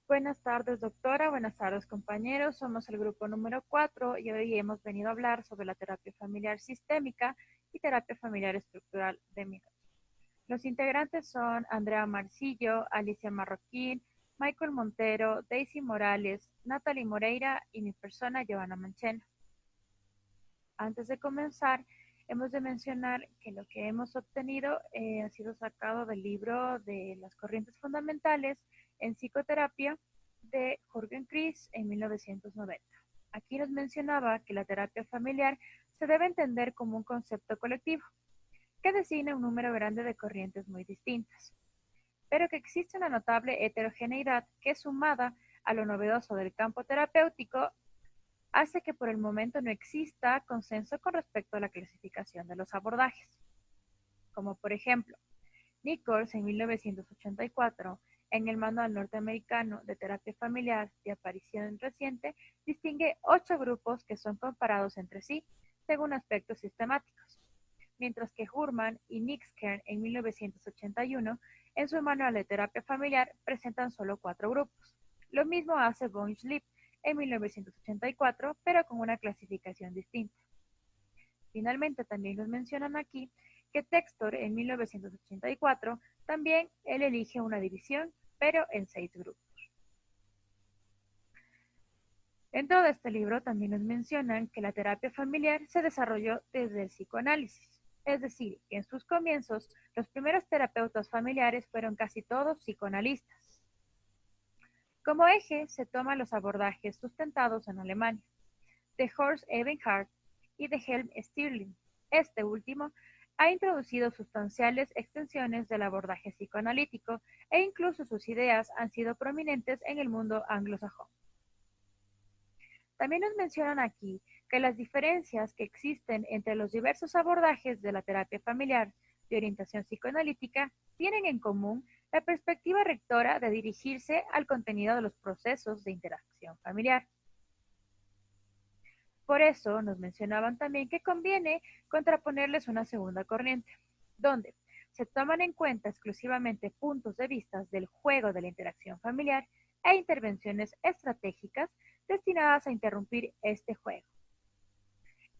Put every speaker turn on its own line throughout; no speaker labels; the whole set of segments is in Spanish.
Buenas tardes, doctora. Buenas tardes, compañeros. Somos el grupo número 4 y hoy hemos venido a hablar sobre la terapia familiar sistémica y terapia familiar estructural de Minotti. Los integrantes son Andrea Marcillo, Alicia Marroquín, Michael Montero, Daisy Morales, Natalie Moreira y mi persona, Giovanna Mancheno. Antes de comenzar, hemos de mencionar que lo que hemos obtenido ha sido sacado del libro de las corrientes fundamentales en psicoterapia de Jürgen Kris en 1990. Aquí nos mencionaba que la terapia familiar se debe entender como un concepto colectivo que designa un número grande de corrientes muy distintas, pero que existe una notable heterogeneidad que, sumada a lo novedoso del campo terapéutico, hace que por el momento no exista consenso con respecto a la clasificación de los abordajes. Como por ejemplo, Nichols en 1984, en el Manual Norteamericano de Terapia Familiar de aparición reciente, distingue 8 grupos que son comparados entre sí según aspectos sistemáticos, mientras que Hurman y Nixkern en 1981, en su Manual de Terapia Familiar, presentan solo 4 grupos. Lo mismo hace von Schlipp en 1984, pero con una clasificación distinta. Finalmente, también nos mencionan aquí que Textor en 1984 también él elige una división, pero en 6 grupos. Dentro de este libro también nos mencionan que la terapia familiar se desarrolló desde el psicoanálisis, es decir, que en sus comienzos los primeros terapeutas familiares fueron casi todos psicoanalistas. Como eje se toman los abordajes sustentados en Alemania, de Horst Ebenhardt y de Helm Stirling. Este último ha introducido sustanciales extensiones del abordaje psicoanalítico e incluso sus ideas han sido prominentes en el mundo anglosajón. También nos mencionan aquí que las diferencias que existen entre los diversos abordajes de la terapia familiar de orientación psicoanalítica tienen en común la perspectiva rectora de dirigirse al contenido de los procesos de interacción familiar. Por eso nos mencionaban también que conviene contraponerles una segunda corriente, donde se toman en cuenta exclusivamente puntos de vista del juego de la interacción familiar e intervenciones estratégicas destinadas a interrumpir este juego.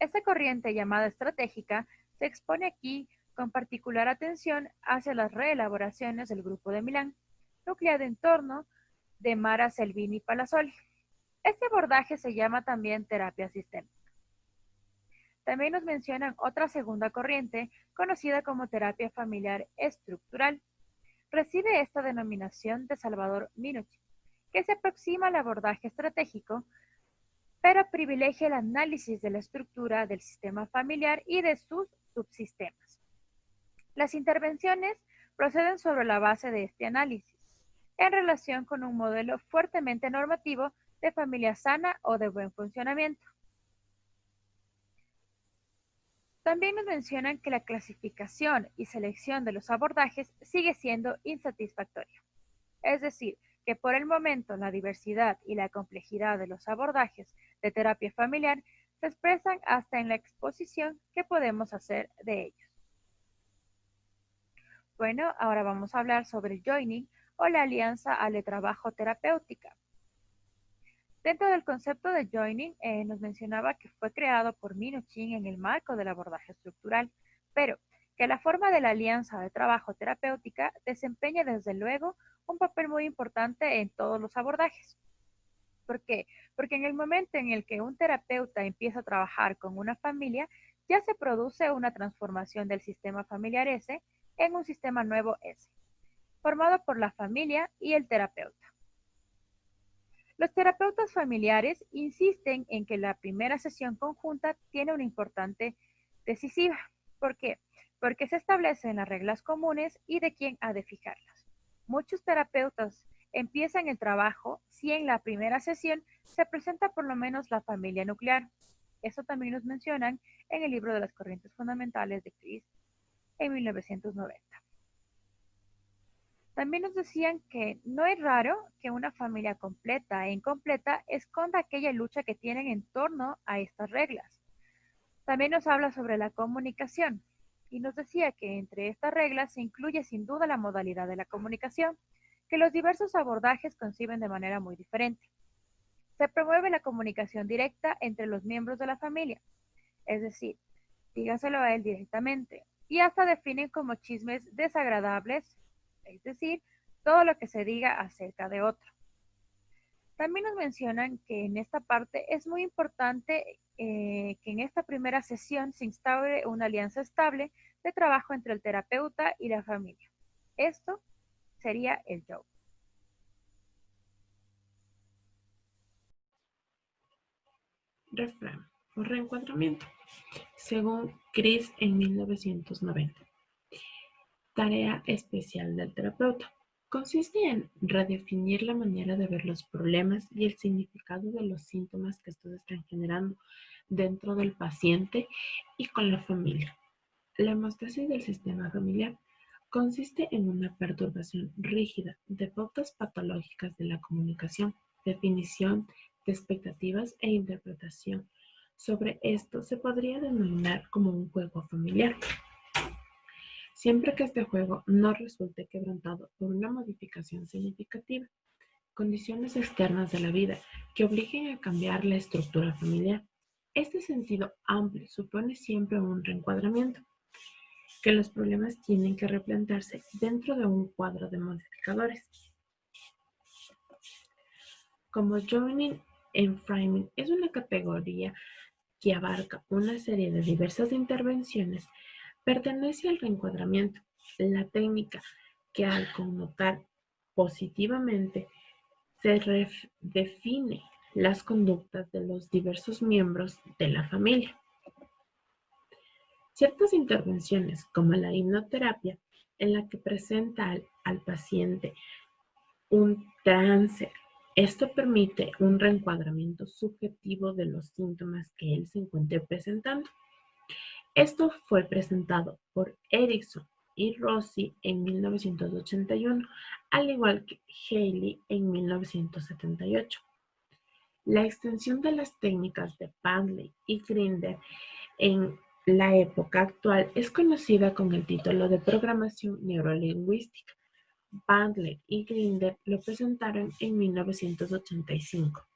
Esta corriente llamada estratégica se expone aquí con particular atención hacia las reelaboraciones del Grupo de Milán, nucleado en torno de Mara Selvini Palazzoli. Este abordaje se llama también terapia sistémica. También nos mencionan otra segunda corriente, conocida como terapia familiar estructural. Recibe esta denominación de Salvador Minuchin, que se aproxima al abordaje estratégico, pero privilegia el análisis de la estructura del sistema familiar y de sus subsistemas. Las intervenciones proceden sobre la base de este análisis, en relación con un modelo fuertemente normativo de familia sana o de buen funcionamiento. También nos mencionan que la clasificación y selección de los abordajes sigue siendo insatisfactoria. Es decir, que por el momento la diversidad y la complejidad de los abordajes de terapia familiar se expresan hasta en la exposición que podemos hacer de ellos. Bueno, ahora vamos a hablar sobre el joining o la alianza ale-trabajo terapéutica. Dentro del concepto de joining, nos mencionaba que fue creado por Minuchin en el marco del abordaje estructural, pero que la forma de la alianza de trabajo terapéutica desempeña desde luego un papel muy importante en todos los abordajes. ¿Por qué? Porque en el momento en el que un terapeuta empieza a trabajar con una familia, ya se produce una transformación del sistema familiar S en un sistema nuevo S, formado por la familia y el terapeuta. Los terapeutas familiares insisten en que la primera sesión conjunta tiene una importante decisiva. ¿Por qué? Porque se establecen las reglas comunes y de quién ha de fijarlas. Muchos terapeutas empiezan el trabajo si en la primera sesión se presenta por lo menos la familia nuclear. Eso también nos mencionan en el libro de las corrientes fundamentales de Kris en 1990. También nos decían que no es raro que una familia completa e incompleta esconda aquella lucha que tienen en torno a estas reglas. También nos habla sobre la comunicación y nos decía que entre estas reglas se incluye sin duda la modalidad de la comunicación, que los diversos abordajes conciben de manera muy diferente. Se promueve la comunicación directa entre los miembros de la familia, es decir, dígaselo a él directamente, y hasta definen como chismes desagradables, es decir, todo lo que se diga acerca de otro. También nos mencionan que en esta parte es muy importante que en esta primera sesión se instaure una alianza estable de trabajo entre el terapeuta y la familia. Esto sería el show.
Refrán o reencuadramiento. Según Chris en 1990. Tarea especial del terapeuta. Consiste en redefinir la manera de ver los problemas y el significado de los síntomas que estos están generando dentro del paciente y con la familia. La hemostasis del sistema familiar consiste en una perturbación rígida de pautas patológicas de la comunicación, definición de expectativas e interpretación. Sobre esto se podría denominar como un juego familiar. Siempre que este juego no resulte quebrantado por una modificación significativa, condiciones externas de la vida que obliguen a cambiar la estructura familiar. Este sentido amplio supone siempre un reencuadramiento, que los problemas tienen que replantearse dentro de un cuadro de modificadores. Como joining and framing es una categoría que abarca una serie de diversas intervenciones, pertenece al reencuadramiento, la técnica que al connotar positivamente se define las conductas de los diversos miembros de la familia. Ciertas intervenciones, como la hipnoterapia, en la que presenta al paciente un trance, esto permite un reencuadramiento subjetivo de los síntomas que él se encuentre presentando. Esto fue presentado por Erickson y Rossi en 1981, al igual que Haley en 1978. La extensión de las técnicas de Bandley y Grinder en la época actual es conocida con el título de programación neurolingüística. Bandler y Grinder lo presentaron en 1985.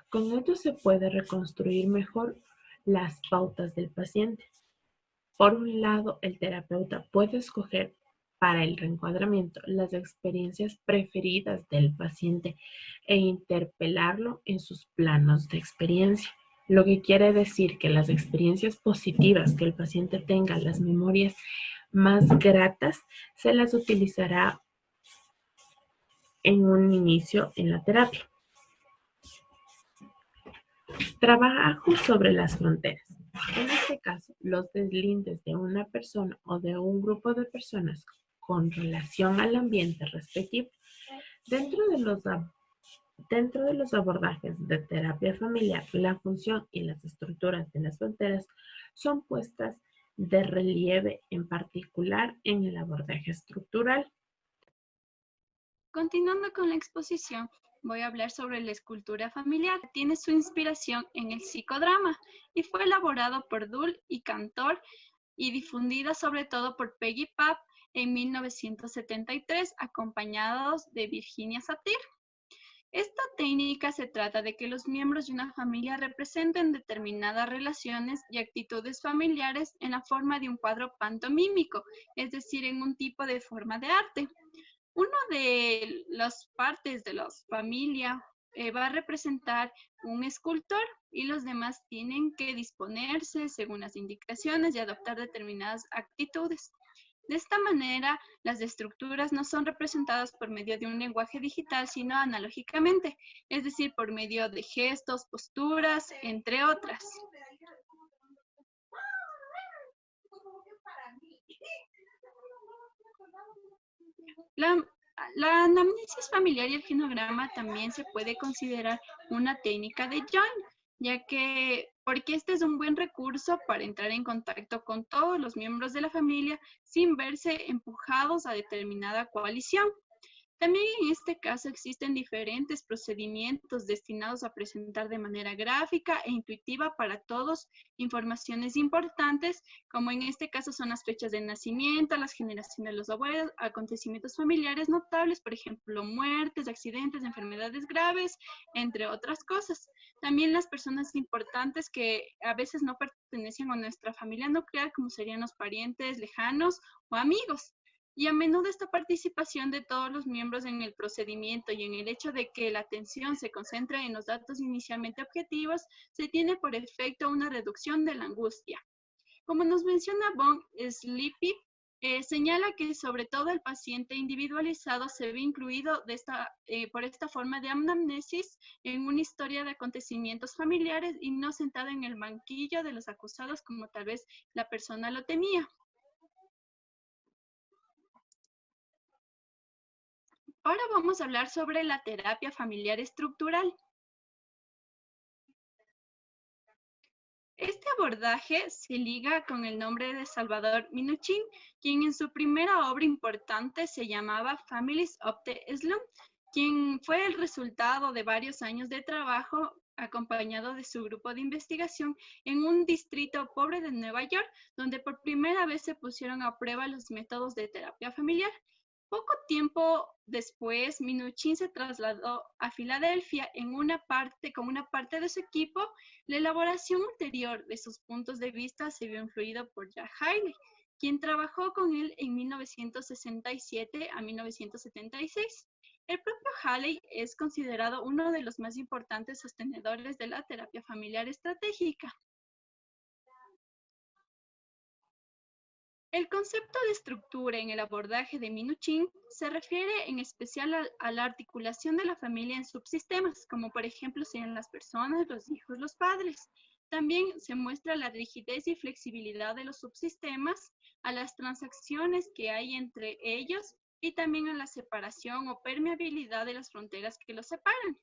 Con ello se puede reconstruir mejor las pautas del paciente. Por un lado, el terapeuta puede escoger para el reencuadramiento las experiencias preferidas del paciente e interpelarlo en sus planos de experiencia. Lo que quiere decir que las experiencias positivas que el paciente tenga, las memorias más gratas, se las utilizará en un inicio en la terapia. Trabajo sobre las fronteras. En este caso, los deslindes de una persona o de un grupo de personas con relación al ambiente respectivo. Dentro de los abordajes de terapia familiar, la función y las estructuras de las fronteras son puestas de relieve, en particular en el abordaje estructural.
Continuando con la exposición, voy a hablar sobre la escultura familiar. Tiene su inspiración en el psicodrama y fue elaborado por Dull y Cantor y difundida sobre todo por Peggy Papp en 1973, acompañados de Virginia Satir. Esta técnica se trata de que los miembros de una familia representen determinadas relaciones y actitudes familiares en la forma de un cuadro pantomímico, es decir, en un tipo de forma de arte. Una de las partes de la familia va a representar un escultor y los demás tienen que disponerse según las indicaciones y adoptar determinadas actitudes. De esta manera, las estructuras no son representadas por medio de un lenguaje digital, sino analógicamente, es decir, por medio de gestos, posturas, entre otras. La anamnesis familiar y el genograma también se puede considerar una técnica de Jung, porque este es un buen recurso para entrar en contacto con todos los miembros de la familia sin verse empujados a determinada coalición. También en este caso existen diferentes procedimientos destinados a presentar de manera gráfica e intuitiva para todos informaciones importantes, como en este caso son las fechas de nacimiento, las generaciones de los abuelos, acontecimientos familiares notables, por ejemplo, muertes, accidentes, enfermedades graves, entre otras cosas. También las personas importantes que a veces no pertenecen a nuestra familia nuclear, como serían los parientes lejanos o amigos. Y a menudo esta participación de todos los miembros en el procedimiento y en el hecho de que la atención se concentre en los datos inicialmente objetivos, se tiene por efecto una reducción de la angustia. Como nos menciona von Sleepy, señala que sobre todo el paciente individualizado se ve incluido por esta forma de anamnesis en una historia de acontecimientos familiares y no sentado en el banquillo de los acusados como tal vez la persona lo temía. Ahora vamos a hablar sobre la terapia familiar estructural. Este abordaje se liga con el nombre de Salvador Minuchin, quien en su primera obra importante se llamaba Families of the Slum, quien fue el resultado de varios años de trabajo acompañado de su grupo de investigación en un distrito pobre de Nueva York, donde por primera vez se pusieron a prueba los métodos de terapia familiar. Poco tiempo después, Minuchin se trasladó a Filadelfia con una parte de su equipo. La elaboración ulterior de sus puntos de vista se vio influido por Jack Haley, quien trabajó con él en 1967 a 1976. El propio Haley es considerado uno de los más importantes sostenedores de la terapia familiar estratégica. El concepto de estructura en el abordaje de Minuchin se refiere en especial a la articulación de la familia en subsistemas, como por ejemplo sean las personas, los hijos, los padres. También se muestra la rigidez y flexibilidad de los subsistemas, a las transacciones que hay entre ellos y también a la separación o permeabilidad de las fronteras que los separan.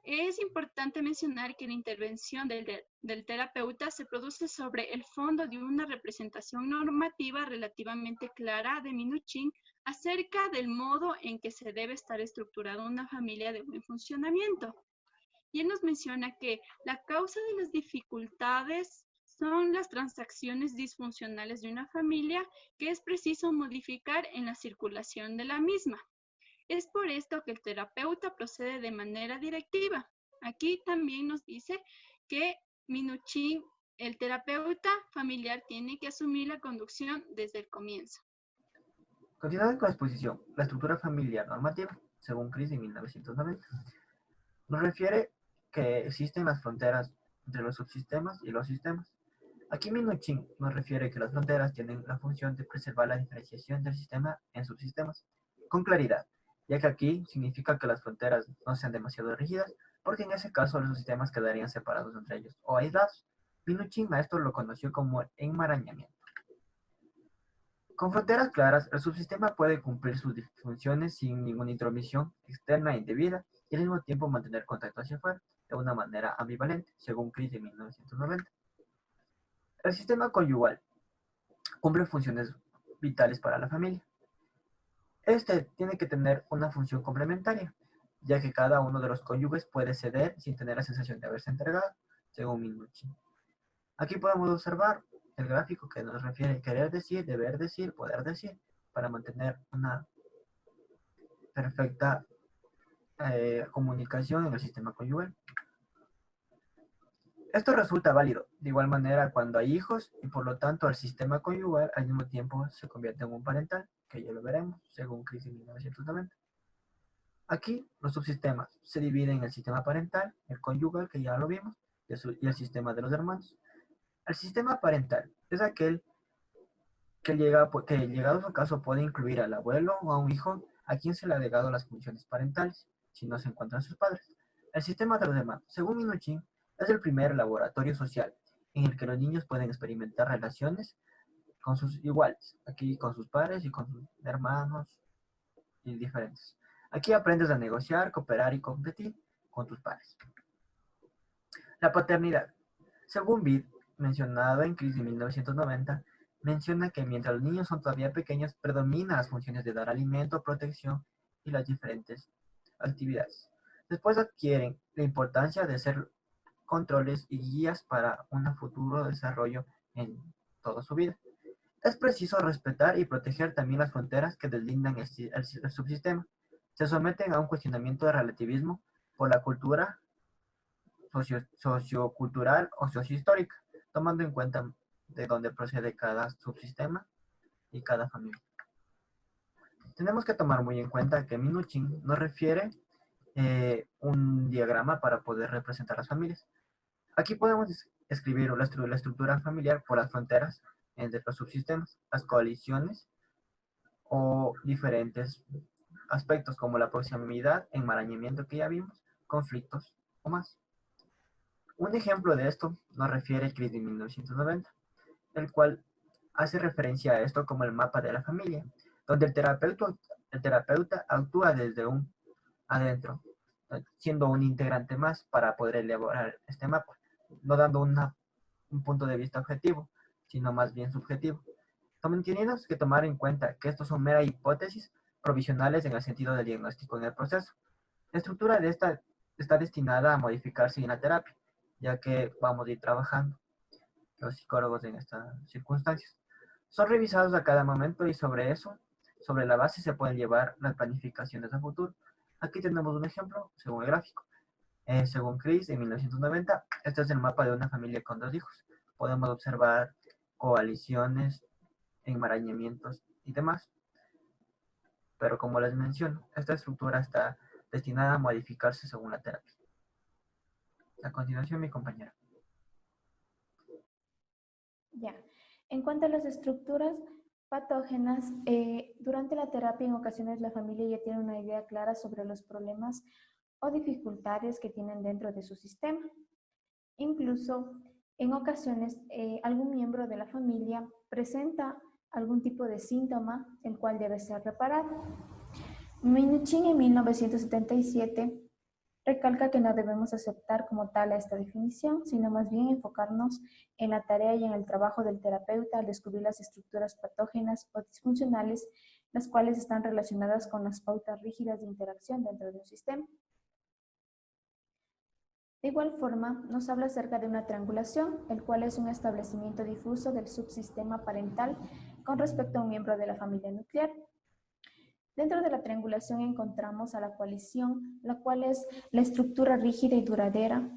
Es importante mencionar que la intervención del terapeuta se produce sobre el fondo de una representación normativa relativamente clara de Minuchin acerca del modo en que se debe estar estructurada una familia de buen funcionamiento. Y él nos menciona que la causa de las dificultades son las transacciones disfuncionales de una familia que es preciso modificar en la circulación de la misma. Es por esto que el terapeuta procede de manera directiva. Aquí también nos dice que Minuchin, el terapeuta familiar, tiene que asumir la conducción desde el comienzo.
Continuando con la exposición, la estructura familiar normativa, según Chris en 1990, nos refiere que existen las fronteras entre los subsistemas y los sistemas. Aquí Minuchin nos refiere que las fronteras tienen la función de preservar la diferenciación del sistema en subsistemas, con claridad, ya que aquí significa que las fronteras no sean demasiado rígidas, porque en ese caso los sistemas quedarían separados entre ellos o aislados. Minuchin a esto lo conoció como enmarañamiento. Con fronteras claras, el subsistema puede cumplir sus funciones sin ninguna intromisión externa e indebida y al mismo tiempo mantener contacto hacia afuera de una manera ambivalente, según Chris de 1990. El sistema conyugal cumple funciones vitales para la familia. Este tiene que tener una función complementaria, ya que cada uno de los cónyuges puede ceder sin tener la sensación de haberse entregado, según Minuchin. Aquí podemos observar el gráfico que nos refiere a querer decir, deber decir, poder decir, para mantener una perfecta comunicación en el sistema conyugal. Esto resulta válido de igual manera cuando hay hijos y por lo tanto el sistema conyugal al mismo tiempo se convierte en un parental, que ya lo veremos, según Chris en 1990. Aquí los subsistemas se dividen en el sistema parental, el conyugal, que ya lo vimos, y el sistema de los hermanos. El sistema parental es aquel que llegado a su caso puede incluir al abuelo o a un hijo a quien se le ha legado las funciones parentales, si no se encuentran sus padres. El sistema de los hermanos, según Minuchin, es el primer laboratorio social en el que los niños pueden experimentar relaciones con sus iguales, aquí con sus padres y con sus hermanos y diferentes. Aquí aprendes a negociar, cooperar y competir con tus padres. La paternidad, según Bid, mencionado en Chris de 1990, menciona que mientras los niños son todavía pequeños, predominan las funciones de dar alimento, protección y las diferentes actividades. Después adquieren la importancia de ser controles y guías para un futuro desarrollo en toda su vida. Es preciso respetar y proteger también las fronteras que deslindan el subsistema. Se someten a un cuestionamiento de relativismo por la cultura sociocultural o sociohistórica, tomando en cuenta de dónde procede cada subsistema y cada familia. Tenemos que tomar muy en cuenta que Minuchin nos refiere un diagrama para poder representar las familias. Aquí podemos escribir la estructura familiar por las fronteras entre los subsistemas, las coaliciones o diferentes aspectos como la proximidad, enmarañamiento que ya vimos, conflictos o más. Un ejemplo de esto nos refiere Chris de 1990, el cual hace referencia a esto como el mapa de la familia, donde el terapeuta actúa desde un adentro, siendo un integrante más para poder elaborar este mapa, no dando un punto de vista objetivo, sino más bien subjetivo. Tenemos que tomar en cuenta que estos son meras hipótesis provisionales en el sentido del diagnóstico en el proceso. La estructura de esta está destinada a modificarse en la terapia, ya que vamos a ir trabajando los psicólogos en estas circunstancias. Son revisados a cada momento y sobre la base se pueden llevar las planificaciones a futuro. Aquí tenemos un ejemplo según el gráfico. Según Chris, en 1990, este es el mapa de una familia con 2 hijos. Podemos observar coaliciones, enmarañamientos y demás. Pero como les menciono, esta estructura está destinada a modificarse según la terapia. A continuación, mi compañera.
Ya. En cuanto a las estructuras patógenas, durante la terapia en ocasiones la familia ya tiene una idea clara sobre los problemas o dificultades que tienen dentro de su sistema. Incluso en ocasiones algún miembro de la familia presenta algún tipo de síntoma el cual debe ser reparado. Minuchin en 1977 recalca que no debemos aceptar como tal a esta definición, sino más bien enfocarnos en la tarea y en el trabajo del terapeuta al descubrir las estructuras patógenas o disfuncionales, las cuales están relacionadas con las pautas rígidas de interacción dentro de un sistema. De igual forma, nos habla acerca de una triangulación, el cual es un establecimiento difuso del subsistema parental con respecto a un miembro de la familia nuclear. Dentro de la triangulación encontramos a la coalición, la cual es la estructura rígida y duradera,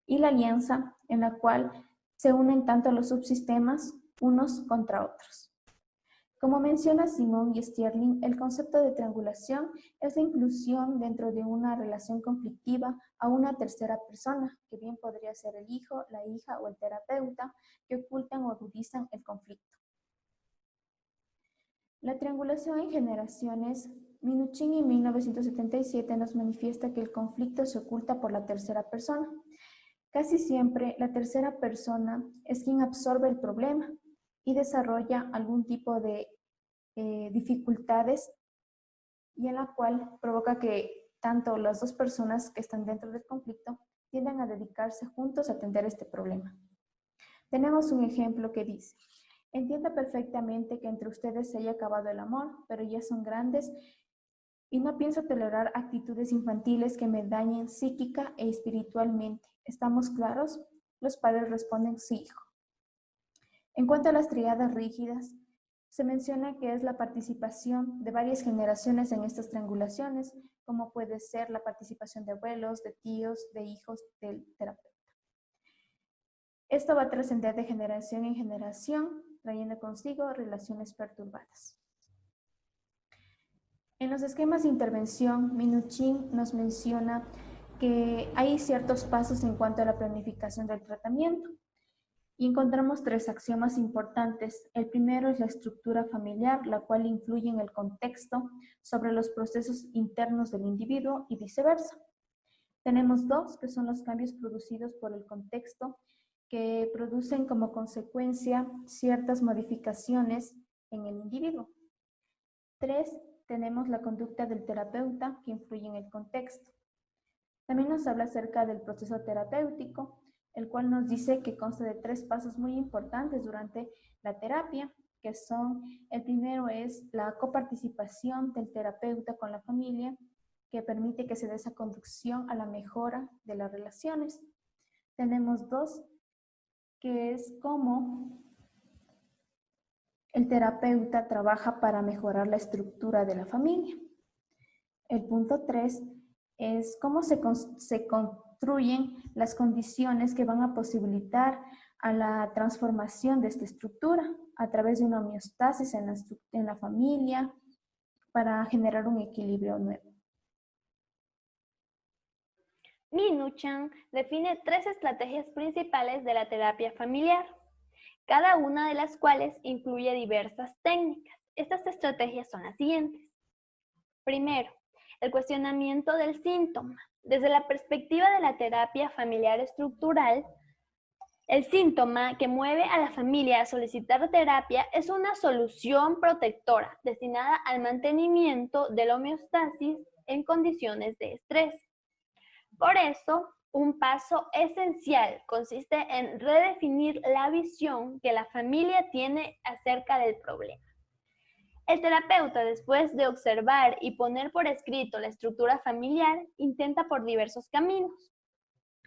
y la alianza, en la cual se unen tanto los subsistemas unos contra otros. Como menciona Simon y Stirling, el concepto de triangulación es la inclusión dentro de una relación conflictiva a una tercera persona, que bien podría ser el hijo, la hija o el terapeuta, que ocultan o agudizan el conflicto. La triangulación en generaciones, Minuchin en 1977 nos manifiesta que el conflicto se oculta por la tercera persona. Casi siempre la tercera persona es quien absorbe el problema y desarrolla algún tipo de dificultades y en la cual provoca que tanto las dos personas que están dentro del conflicto tiendan a dedicarse juntos a atender este problema. Tenemos un ejemplo que dice: entiendo perfectamente que entre ustedes se haya acabado el amor, pero ya son grandes y no pienso tolerar actitudes infantiles que me dañen psíquica e espiritualmente. ¿Estamos claros? Los padres responden: sí, hijo. En cuanto a las tríadas rígidas, se menciona que es la participación de varias generaciones en estas triangulaciones, como puede ser la participación de abuelos, de tíos, de hijos del terapeuta. Esto va a trascender de generación en generación, trayendo consigo relaciones perturbadas. En los esquemas de intervención, Minuchin nos menciona que hay ciertos pasos en cuanto a la planificación del tratamiento. Y encontramos 3 axiomas importantes. El primero es la estructura familiar, la cual influye en el contexto sobre los procesos internos del individuo y viceversa. Tenemos 2, que son los cambios producidos por el contexto, que producen como consecuencia ciertas modificaciones en el individuo. 3, tenemos la conducta del terapeuta, que influye en el contexto. También nos habla acerca del proceso terapéutico, el cual nos dice que consta de 3 pasos muy importantes durante la terapia, que son, el primero es la coparticipación del terapeuta con la familia, que permite que se dé esa conducción a la mejora de las relaciones. Tenemos 2, que es cómo el terapeuta trabaja para mejorar la estructura de la familia. El punto 3 es cómo se construyen las condiciones que van a posibilitar a la transformación de esta estructura a través de una homeostasis en la familia para generar un equilibrio nuevo.
Minuchin define 3 estrategias principales de la terapia familiar, cada una de las cuales incluye diversas técnicas. Estas estrategias son las siguientes. Primero, el cuestionamiento del síntoma. Desde la perspectiva de la terapia familiar estructural, el síntoma que mueve a la familia a solicitar terapia es una solución protectora destinada al mantenimiento de la homeostasis en condiciones de estrés. Por eso, un paso esencial consiste en redefinir la visión que la familia tiene acerca del problema. El terapeuta, después de observar y poner por escrito la estructura familiar, intenta por diversos caminos,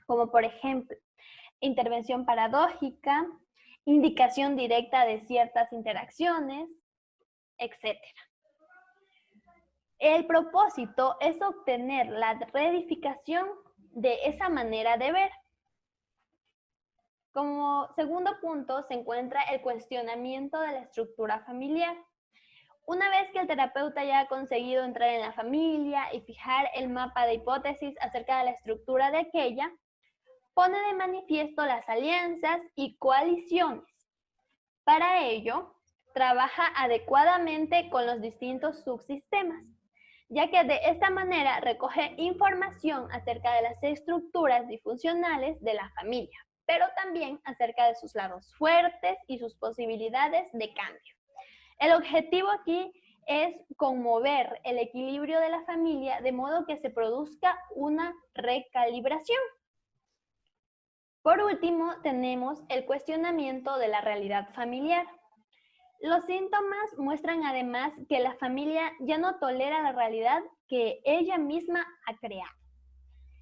como por ejemplo, intervención paradójica, indicación directa de ciertas interacciones, etc. El propósito es obtener la reedificación de esa manera de ver. Como segundo punto se encuentra el cuestionamiento de la estructura familiar. Una vez que el terapeuta ya ha conseguido entrar en la familia y fijar el mapa de hipótesis acerca de la estructura de aquella, pone de manifiesto las alianzas y coaliciones. Para ello, trabaja adecuadamente con los distintos subsistemas, ya que de esta manera recoge información acerca de las estructuras disfuncionales de la familia, pero también acerca de sus lados fuertes y sus posibilidades de cambio. El objetivo aquí es conmover el equilibrio de la familia de modo que se produzca una recalibración. Por último, tenemos el cuestionamiento de la realidad familiar. Los síntomas muestran además que la familia ya no tolera la realidad que ella misma ha creado.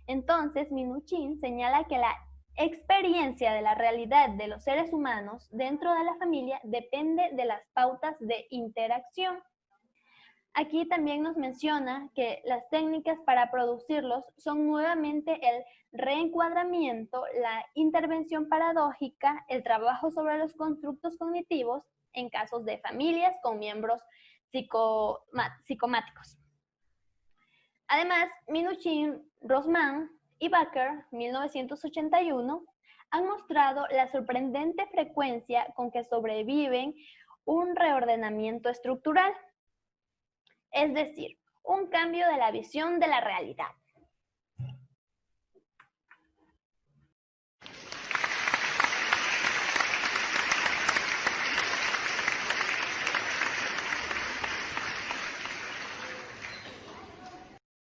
Entonces, Minuchin señala que la experiencia de la realidad de los seres humanos dentro de la familia depende de las pautas de interacción. Aquí también nos menciona que las técnicas para producirlos son nuevamente el reencuadramiento, la intervención paradójica, el trabajo sobre los constructos cognitivos en casos de familias con miembros psicomáticos. Además, Minuchin, Rosman y Baker, 1981, han mostrado la sorprendente frecuencia con que sobreviven un reordenamiento estructural, es decir, un cambio de la visión de la realidad.